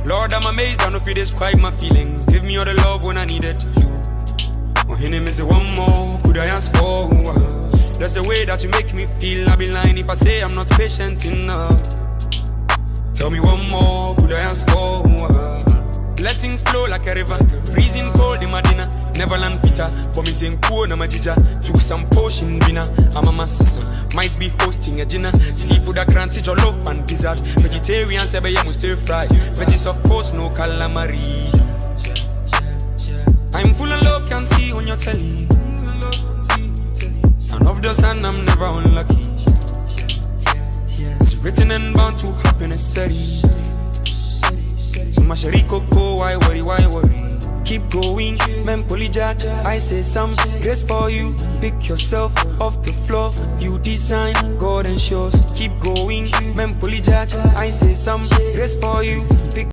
Lord, I'm amazed, I don't know if you describe my feelings. Give me all the love when I need it. Oh, here name is one more, could I ask for? That's the way that you make me feel. I'll be lying if I say I'm not patient enough. Tell me one more, could I ask for? Blessings flow like a river, freezing cold in Medina. Neverland Peter, but me saying cool na majija. Took some potion dinner, I'm a master. Might be hosting a dinner. Seafood, a crunchy jollof and dessert. Vegetarian, sebe ya stir fry. Veggies of course, no calamari. I'm full of love, can't see on your telly. Son of the sun, I'm never unlucky. It's written and bound to happen, it's steady. So my shari coco, why worry? Keep going, men polyjack. I say some grace for you. Pick yourself off the floor. You design God and shows. Keep going, men polyjack. I say some grace for you. Pick